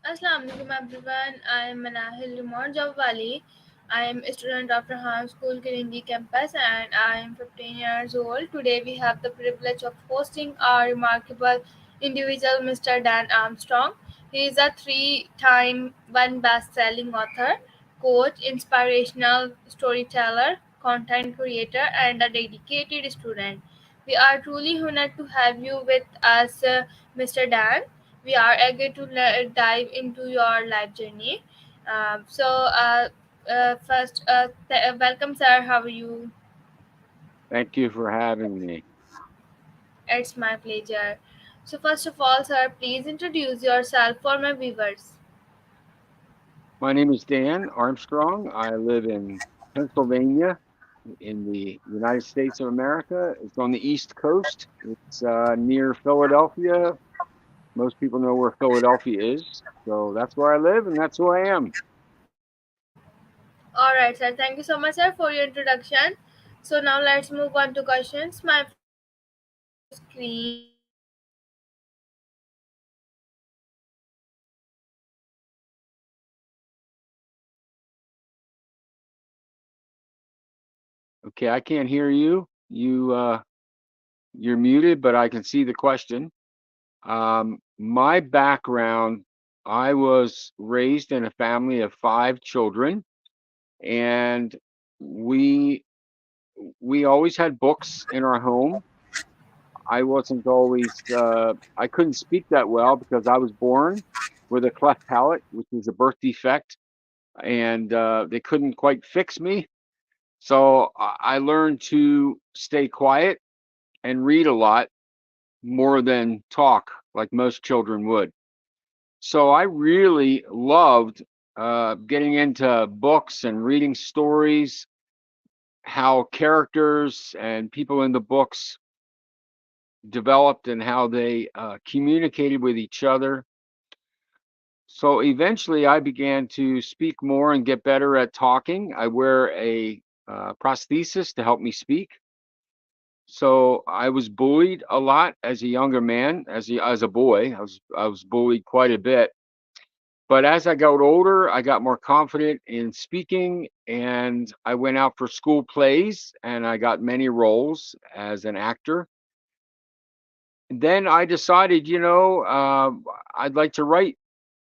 Assalamu alaikum everyone. I am Manahil Limon Jawwali. I am a student of Rehan School, Korangi Campus, and I am 15 years old. Today we have the privilege of hosting our remarkable individual, Mr. Dan Armstrong. He is a three-time one best-selling author, coach, inspirational storyteller, content creator, and a dedicated student. We are truly honored to have you with us, Mr. Dan. We are eager to dive into your life journey. First, welcome, sir. How are you? Thank you for having me. It's my pleasure. So, first of all, sir, please introduce yourself for my viewers. My name is Dan Armstrong. I live in Pennsylvania in the United States of America. It's on the East Coast. It's near Philadelphia. Most people know where Philadelphia is. So that's where I live and that's who I am. All right, sir. Thank you so much, sir, for your introduction. So now let's move on to questions. My first question is on your screen. Okay, I can't hear you. You're muted, but I can see the question. My background, I was raised in a family of 5 children, and we we always had books in our home. I wasn't always I couldn't speak that well because I was born with a cleft palate, which is a birth defect, and they couldn't quite fix me. So I learned to stay quiet and read a lot more than talk like most children would. So I really loved getting into books and reading stories, how characters and people in the books developed and how they communicated with each other. So eventually I began to speak more and get better at talking. I wear a prosthesis to help me speak. So I was bullied a lot as a younger man, as a boy. I was bullied quite a bit. But as I got older, I got more confident in speaking, and I went out for school plays, and I got many roles as an actor. Then I decided, I'd like to write,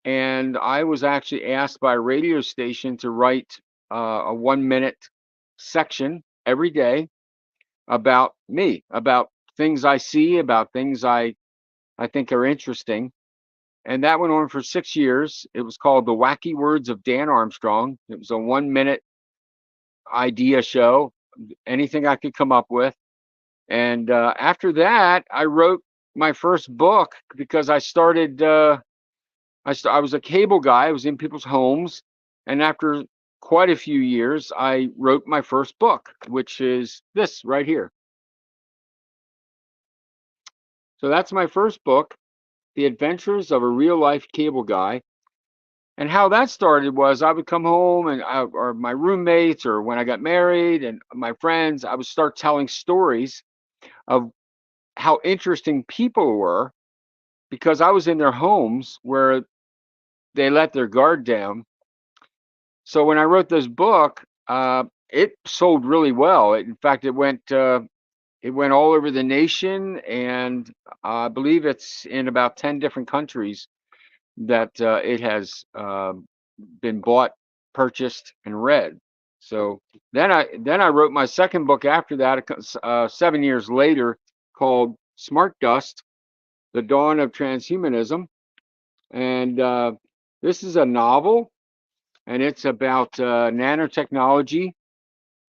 and I was actually asked by a radio station to write a 1 minute section every day about me, about things I see, about things I think are interesting. And that went on for 6 years. It was called The Wacky Words of Dan Armstrong. It was a 1 minute idea show, anything I could come up with. And after that, I wrote my first book because I started. I was a cable guy. I was in people's homes, and after quite a few years, I wrote my first book, which is this right here. So that's my first book, The Adventures of a Real Life Cable Guy. And how that started was I would come home and or my roommates, or when I got married and my friends, I would start telling stories of how interesting people were because I was in their homes where they let their guard down. So when I wrote this book, it sold really well. In fact, it went all over the nation, and I believe it's in about 10 different countries that it has been bought, purchased, and read. So then I wrote my second book after that, 7 years later, called Smart Dust: The Dawn of Transhumanism, and this is a novel, and it's about nanotechnology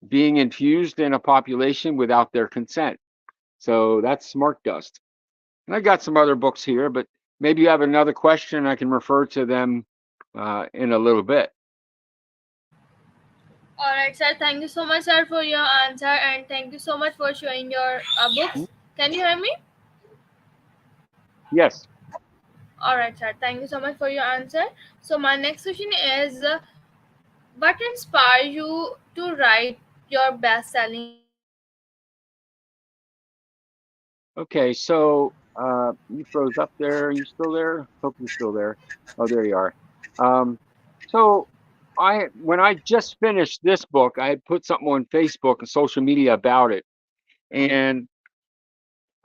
being infused in a population without their consent. So that's Smart Dust. And I got some other books here, but maybe you have another question. I can refer to them in a little bit. All right, sir. Thank you so much, sir, for your answer, and thank you so much for showing your Hmm? books. Can you hear me? Yes. All right, sir. Thank you so much for your answer. So my next question is, what inspired you to write your best-selling book? Okay. So You froze up there. Are you still there? Hope you're still there. Oh, there you are. Um, so when I just finished this book, I had put something on Facebook and social media about it, and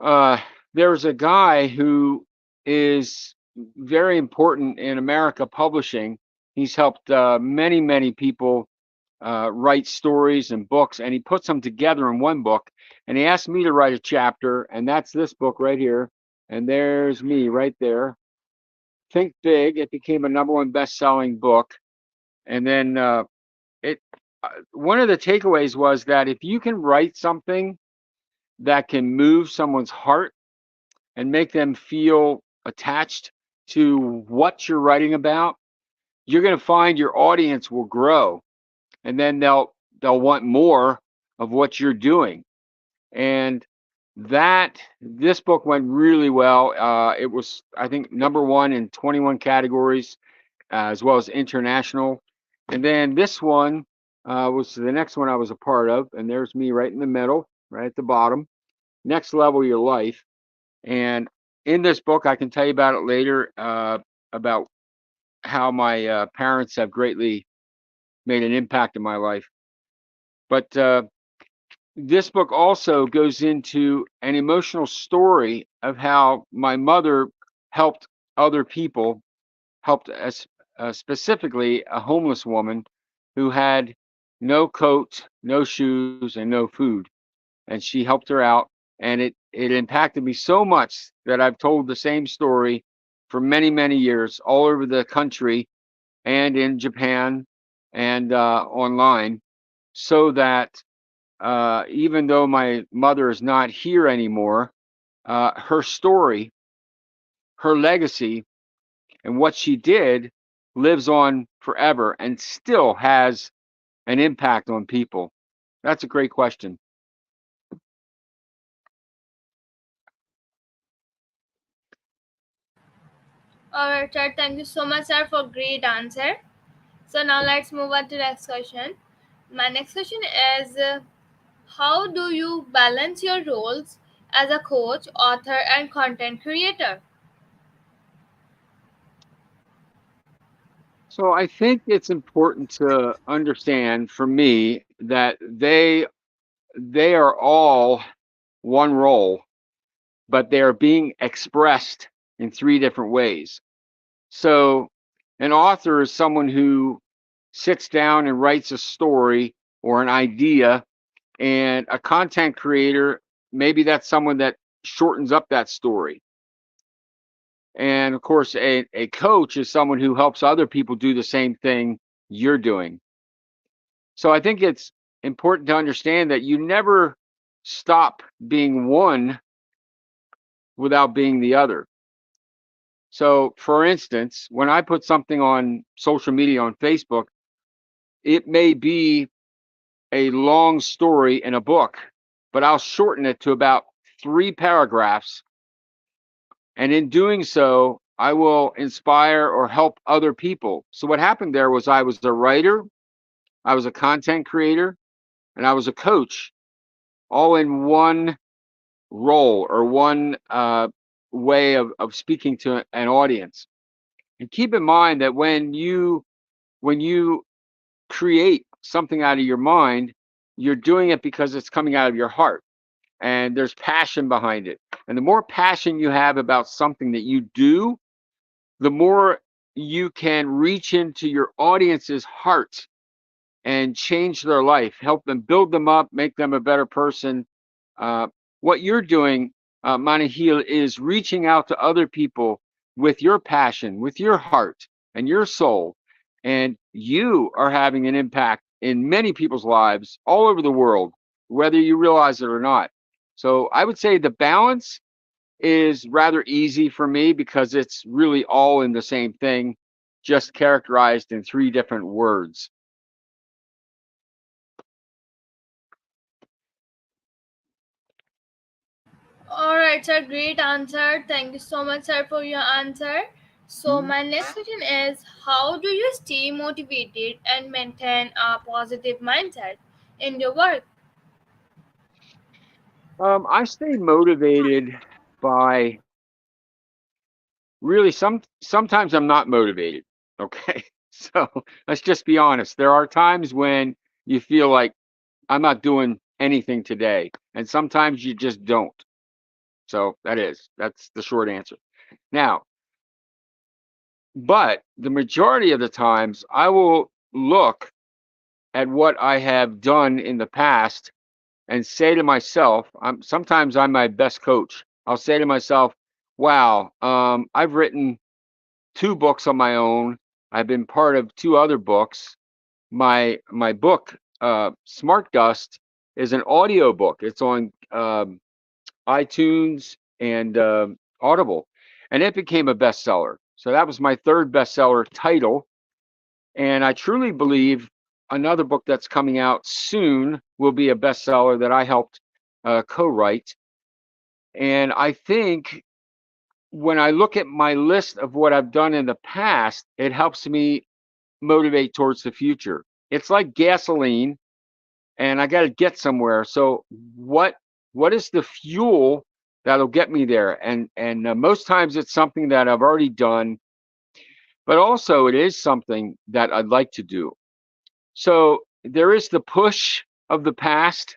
uh, there's a guy who is very important in America publishing. He's helped many people write stories and books, and he puts them together in one book. And he asked me to write a chapter, and that's this book right here. And there's me right there. Think Big. It became a number one best-selling book, and then it. One of the takeaways was that if you can write something that can move someone's heart and make them feel attached to what you're writing about, you're going to find your audience will grow, and then they'll want more of what you're doing. And that this book went really well. It was, I think, number one in 21 categories, as well as international. And then this one was the next one I was a part of, and there's me right in the middle, right at the bottom. Next Level Your Life. And in this book, I can tell you about it later, about how my parents have greatly made an impact in my life. But this book also goes into an emotional story of how my mother helped other people, helped us, specifically a homeless woman who had no coat, no shoes, and no food. And she helped her out, and it impacted me so much that I've told the same story for many years all over the country and in Japan and online, so that even though my mother is not here anymore, her story, her legacy, and what she did lives on forever and still has an impact on people. That's a great question. Alright, sir. Thank you so much, sir, for great answer. So now let's move on to next question. My next question is, how do you balance your roles as a coach, author, and content creator? So I think it's important to understand for me that they are all one role, but they are being expressed in three different ways. So an author is someone who sits down and writes a story or an idea, and a content creator, maybe that's someone that shortens up that story. And of course, a coach is someone who helps other people do the same thing you're doing. So I think it's important to understand that you never stop being one without being the other. So, for instance, when I put something on social media on Facebook, it may be a long story in a book, but I'll shorten it to about 3 paragraphs. And in doing so, I will inspire or help other people. So, what happened there was I was a writer, I was a content creator, and I was a coach all in one role or one way of speaking to an audience. And keep in mind that when you create something out of your mind, you're doing it because it's coming out of your heart and there's passion behind it. And the more passion you have about something that you do, the more you can reach into your audience's heart and change their life, help them build them up, make them a better person. Uh, what you're doing, Manahil, is reaching out to other people with your passion, with your heart and your soul. And you are having an impact in many people's lives all over the world, whether you realize it or not. So I would say the balance is rather easy for me because it's really all in the same thing, just characterized in three different words. Alright, sir. Great answer. Thank you so much, sir, for your answer. So Mhm. my next question is, how do you stay motivated and maintain a positive mindset in your work? I stay motivated by really sometimes I'm not motivated. Okay. So let's just be honest. There are times when you feel like I'm not doing anything today, and sometimes you just don't. So that's the short answer. Now, but the majority of the times I will look at what I have done in the past and say to myself, sometimes I'm my best coach. I'll say to myself, wow, I've written two books on my own. I've been part of two other books. My book, Smart Dust, is an audio book. It's on iTunes and Audible, and it became a bestseller. So that was my third bestseller title, and I truly believe another book that's coming out soon will be a bestseller that I helped co-write. And I think when I look at my list of what I've done in the past, it helps me motivate towards the future. It's like gasoline, and I got to get somewhere. So what what is the fuel that'll get me there? And most times it's something that I've already done, but also it is something that I'd like to do. So there is the push of the past,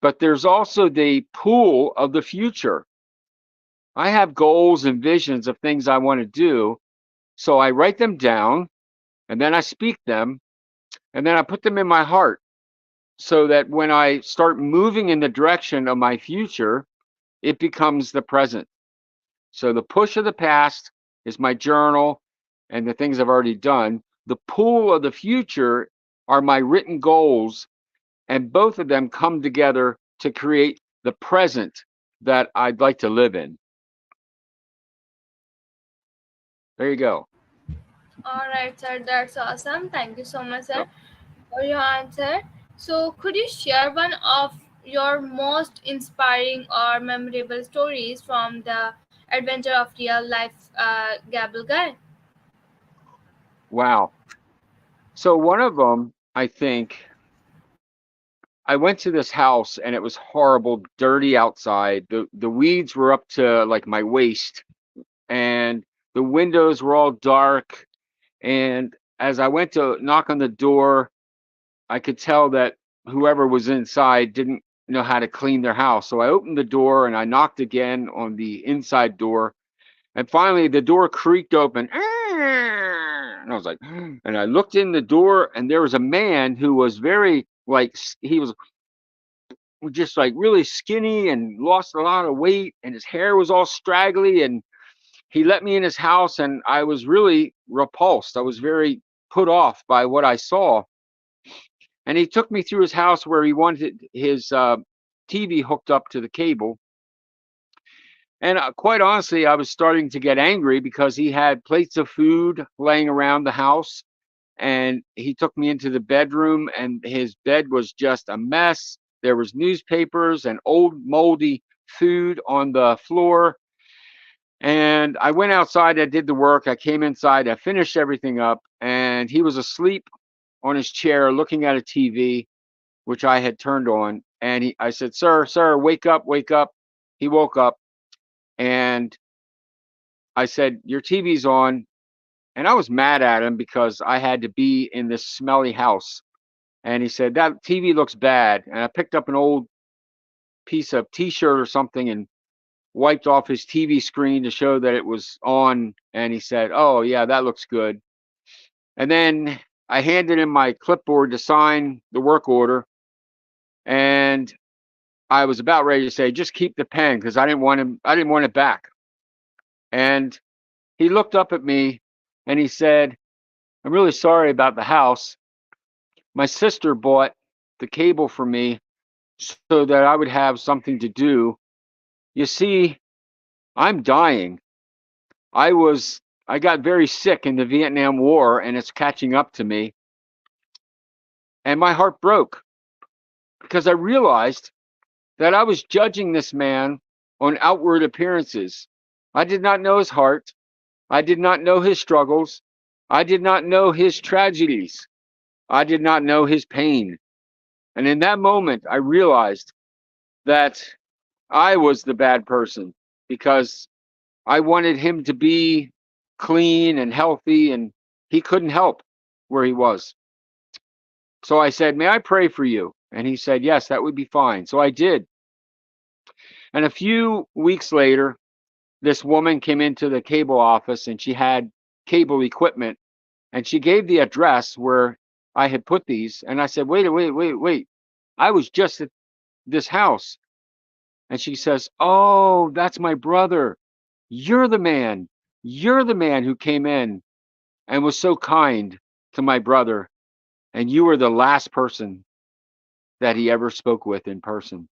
but there's also the pull of the future. I have goals and visions of things I want to do, so I write them down and then I speak them and then I put them in my heart so that when I start moving in the direction of my future, it becomes the present. So the push of the past is my journal and the things I've already done. The pull of the future are my written goals, and both of them come together to create the present that I'd like to live in. There you go. All right, sir, that's awesome. Thank you so much, sir, Yep. for your answer. So, could you share one of your most inspiring or memorable stories from the adventure of real life Gable Guy? Wow. So one of them, I think, I went to this house and it was horrible, dirty outside. The weeds were up to like my waist, and the windows were all dark. And as I went to knock on the door, I could tell that whoever was inside didn't know how to clean their house. So I opened the door and I knocked again on the inside door. And finally, the door creaked open. And I was like, and I looked in the door, and there was a man who was very like, he was just like really skinny and lost a lot of weight, and his hair was all straggly. And he let me in his house, and I was really repulsed. I was very put off by what I saw. And he took me through his house where he wanted his TV hooked up to the cable. And quite honestly, I was starting to get angry because he had plates of food laying around the house. And he took me into the bedroom, and his bed was just a mess. There was newspapers and old moldy food on the floor. And I went outside, I did the work. I came inside, I finished everything up, and he was asleep on his chair looking at a TV, which I had turned on. And I said, sir, wake up, wake up. He woke up, and I said, your TV's on. And I was mad at him because I had to be in this smelly house. And he said, that TV looks bad. And I picked up an old piece of t-shirt or something and wiped off his TV screen to show that it was on. And he said, oh, yeah, that looks good. And then I handed him my clipboard to sign the work order. And I was about ready to say, just keep the pen, because I didn't want it back. And he looked up at me and he said, I'm really sorry about the house. My sister bought the cable for me so that I would have something to do. You see, I'm dying. I got very sick in the Vietnam War, and it's catching up to me. And my heart broke because I realized that I was judging this man on outward appearances. I did not know his heart. I did not know his struggles. I did not know his tragedies. I did not know his pain. And in that moment, I realized that I was the bad person because I wanted him to be clean and healthy, and he couldn't help where he was. So I said, "May I pray for you?" And he said, "Yes, that would be fine." So I did. And a few weeks later, this woman came into the cable office and she had cable equipment and she gave the address where I had put these. And I said, wait. I was just at this house. And she says, "Oh, that's my brother. You're the man. You're the man who came in and was so kind to my brother. And you were the last person that he ever spoke with in person."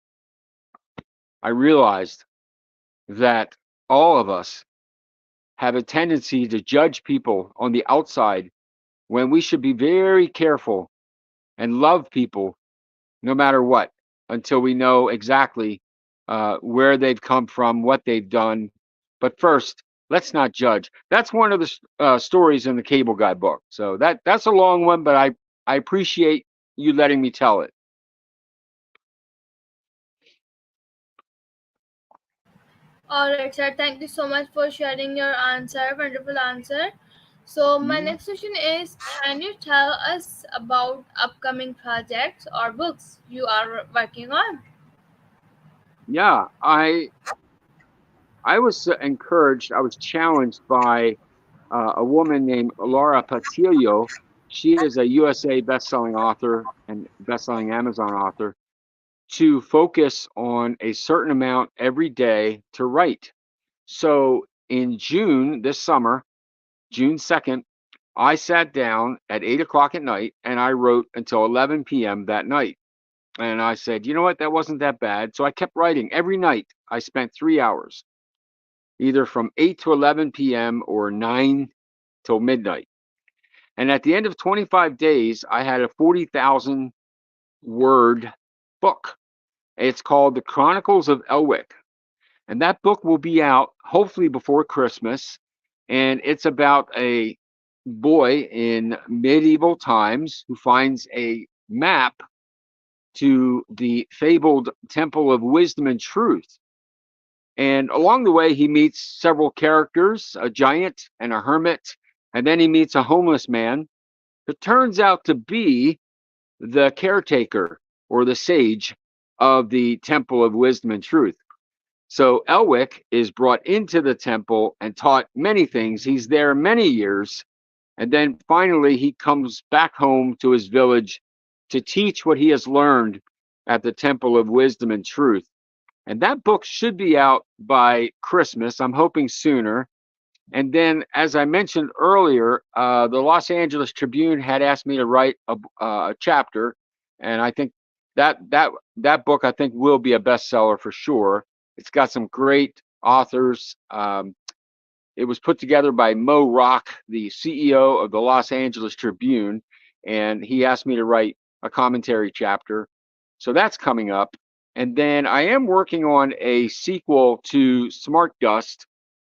I realized that all of us have a tendency to judge people on the outside when we should be very careful and love people no matter what until we know exactly where they've come from, what they've done. But first, let's not judge. That's one of the stories in the Cable Guy book. So that's a long one, but I appreciate you letting me tell it. All right, sir. Thank you so much for sharing your answer. Wonderful answer. So, my Mhm. next question is, can you tell us about upcoming projects or books you are working on? Yeah, I was encouraged. I was challenged by a woman named Laura Patillo. She is a USA best-selling author and best-selling Amazon author to focus on a certain amount every day to write. So in June, this summer, June 2nd, I sat down at 8 o'clock at night and I wrote until 11 p.m. that night. And I said, you know what, that wasn't that bad. So I kept writing every night. I spent 3 hours, either from 8 to 11 p.m. or 9 till midnight. And at the end of 25 days, I had a 40,000 word book. It's called The Chronicles of Elwick. And that book will be out hopefully before Christmas. And it's about a boy in medieval times who finds a map to the fabled Temple of Wisdom and Truth. And along the way, he meets several characters, a giant and a hermit, and then he meets a homeless man who turns out to be the caretaker or the sage of the Temple of Wisdom and Truth. So Elwick is brought into the temple and taught many things. He's there many years. And then finally, he comes back home to his village to teach what he has learned at the Temple of Wisdom and Truth. And that book should be out by Christmas. I'm hoping sooner. And then, as I mentioned earlier, the Los Angeles Tribune had asked me to write a chapter, and I think that book I think will be a bestseller for sure. It's got some great authors. It was put together by Mo Rock, the CEO of the Los Angeles Tribune, and he asked me to write a commentary chapter. So that's coming up. And then I am working on a sequel to Smart Dust.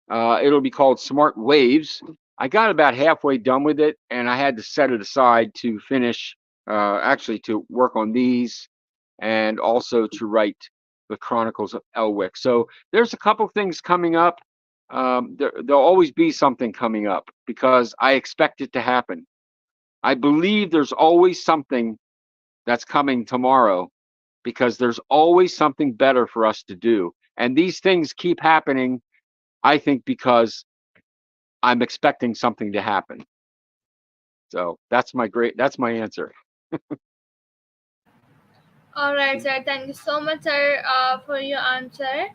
It'll be called Smart Waves. I got about halfway done with it, and I had to set it aside to finish, actually, to work on these and also to write the Chronicles of Elwick. So there's a couple things coming up. There'll always be something coming up because I expect it to happen. I believe there's always something that's coming tomorrow because there's always something better for us to do. And these things keep happening, I think, because I'm expecting something to happen. So that's my answer. All right, sir. Thank you so much, sir, for your answer.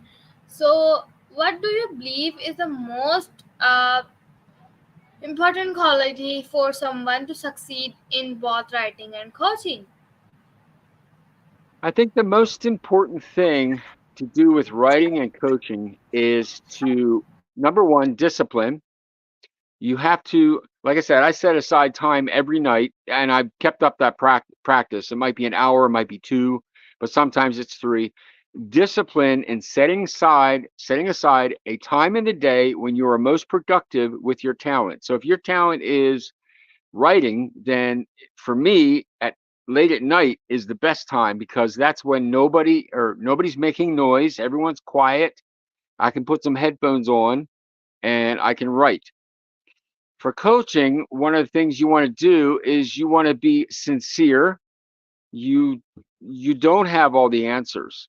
So, what do you believe is the most important quality for someone to succeed in both writing and coaching? I think the most important thing to do with writing and coaching is to, number one, discipline. You have to, like I said, I set aside time every night and I've kept up that practice. It might be an hour, it might be two, but sometimes it's three. Discipline in setting aside a time in the day when you are most productive with your talent. So if your talent is writing, then for me, at late at night is the best time because that's when nobody's making noise, everyone's quiet. I can put some headphones on and I can write. For coaching, one of the things you want to do is you want to be sincere. You don't have all the answers.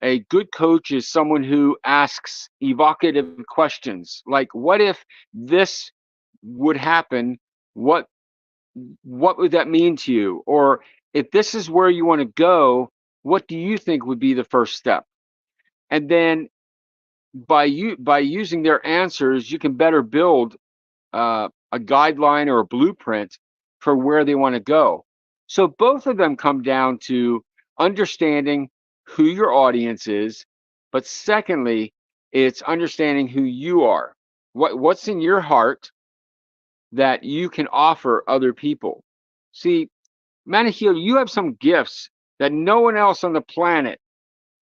A good coach is someone who asks evocative questions like, what if this would happen? what what would that mean to you? Or if this is where you want to go, what do you think would be the first step? And then by using their answers, you can better build a guideline or a blueprint for where they want to go. So both of them come down to understanding who your audience is, but secondly, it's understanding who you are. What's in your heart that you can offer other people? See, Manahil, you have some gifts that no one else on the planet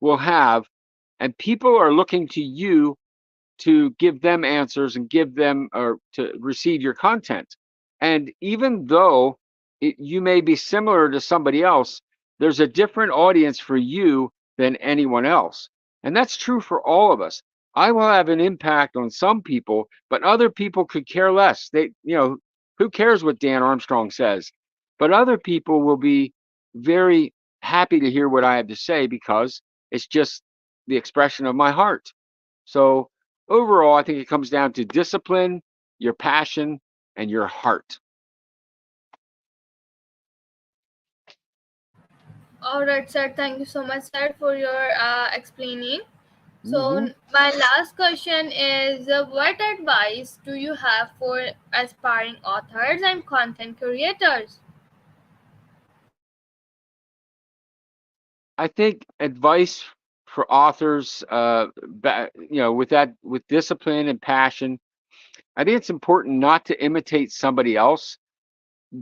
will have, and people are looking to you to give them answers and give them or to receive your content. And even though you may be similar to somebody else, there's a different audience for you than anyone else. And that's true for all of us. I will have an impact on some people, but other people could care less. Who cares what Dan Armstrong says? But other people will be very happy to hear what I have to say because it's just the expression of my heart. So overall, I think it comes down to discipline, your passion, and your heart. All right, sir. Thank you so much, sir, for your explaining. So, Hmm. my last question is what advice do you have for aspiring authors and content creators? I think advice for authors, with discipline and passion. I think it's important not to imitate somebody else.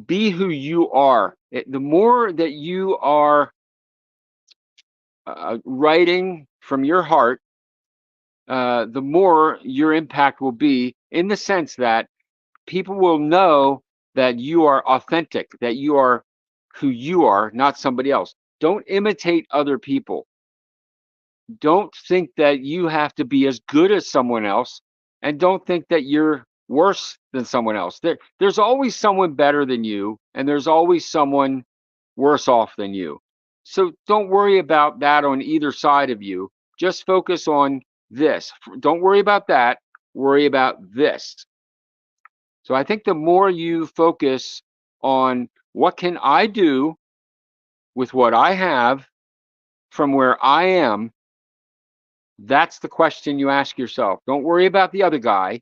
Be who you are. The more that you are writing from your heart, the more your impact will be in the sense that people will know that you are authentic, that you are who you are, not somebody else. Don't imitate other people. Don't think that you have to be as good as someone else, and don't think that you're worse than someone else. There's always someone better than you, and there's always someone worse off than you. So don't worry about that on either side of you. Just focus on this. Don't worry about that. Worry about this. So I think the more you focus on what can I do with what I have from where I am, that's the question you ask yourself. Don't worry about the other guy.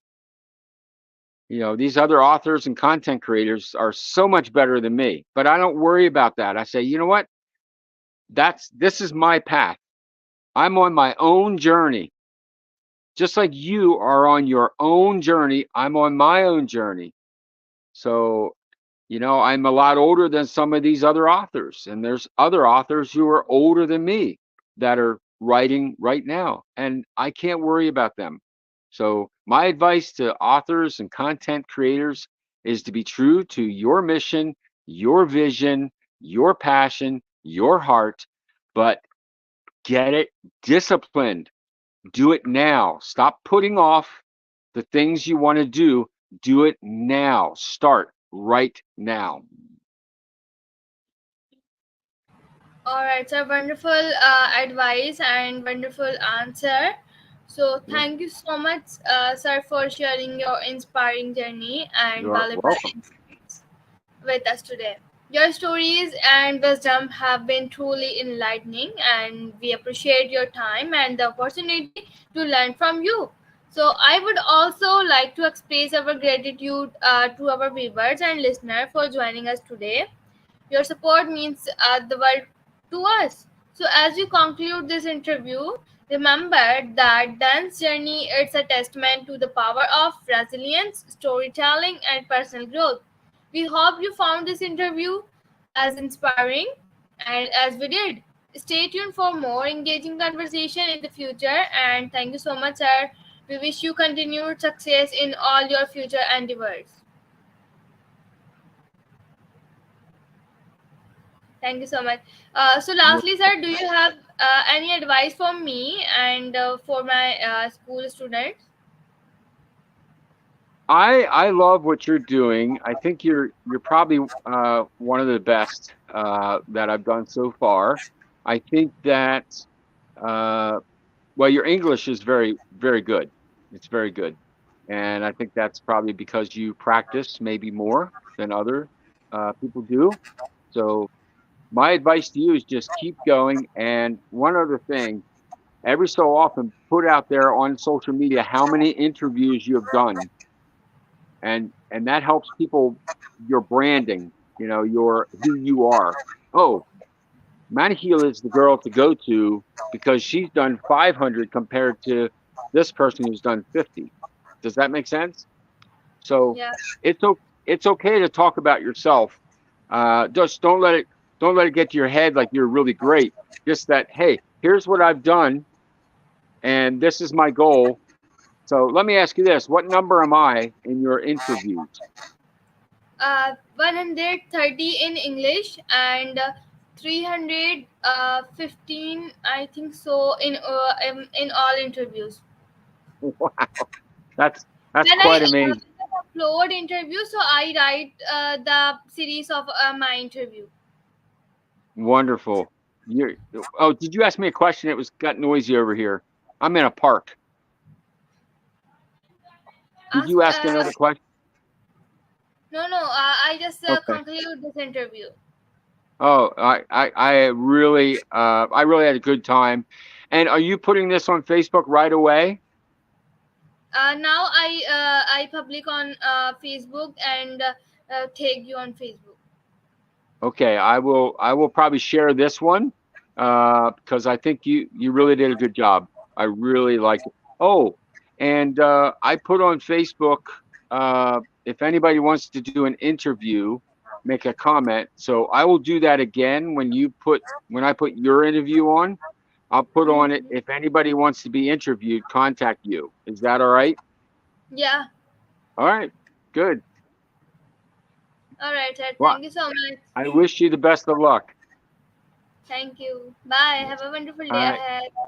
These other authors and content creators are so much better than me, but I don't worry about that. I say, you know what? This is my path. I'm on my own journey. Just like you are on your own journey, I'm on my own journey. So I'm a lot older than some of these other authors, and there's other authors who are older than me that are writing right now, and I can't worry about them. So my advice to authors and content creators is to be true to your mission, your vision, your passion, your heart, but get it disciplined. Do it now. Stop putting off the things you want to do. Do it now. Start right now. All right, sir. Wonderful advice and wonderful answer. So, You're, thank you so much, sir, for sharing your inspiring journey and you're valuable welcome. insights with us today. Your stories and wisdom have been truly enlightening, and we appreciate your time and the opportunity to learn from you. So, I would also like to express our gratitude to our viewers and listeners for joining us today. Your support means the world to us. So, as we conclude this interview, remember that dance journey is a testament to the power of resilience, storytelling, and personal growth. We hope you found this interview as inspiring and as we did. Stay tuned for more engaging conversation in the future, and thank you so much, sir. We wish you continued success in all your future endeavors. Thank you so much. So, You're lastly, sir, do you have any advice for me and for my school students? I love what you're doing. I think you're probably one of the best that I've done so far. I think that uh, well, your English is very good. It's very good, and I think that's probably because you practice maybe more than other people do. So my advice to you is just keep going. And one other thing, every so often, put out there on social media how many interviews you have done, and that helps people your branding. You know, your who you are. Oh, Manahil is the girl to go to because she's done 500 compared to this person who's done 50. Does that make sense? So Yeah. it's okay to talk about yourself. Just don't let it get to your head like you're really great. Just that, hey, here's what I've done, and this is my goal. So let me ask you this: what number am I in your interviews? 130 in English and 315, I think so, in all interviews. Wow, that's When I quite amazing. upload interview, so I write the series of my interview. Wonderful. You oh, did you ask me a question? It was got noisy over here. I'm in a park. Did Ask you ask another question? No, no, I just Okay. conclude this interview. Oh, I really had a good time. And are you putting this on Facebook right away? Now I public on Facebook and tag you on Facebook. Okay, I will probably share this one because I think you really did a good job. I really liked it. Oh, and I put on Facebook if anybody wants to do an interview, make a comment. So I will do that again when I put your interview on. I'll put on it Mhm. if anybody wants to be interviewed, contact you. Is that all right? Yeah. All right, good. All right, sir. Well, Thank you so much. I wish you the best of luck. Thank you. Bye. Have a wonderful All day right. ahead.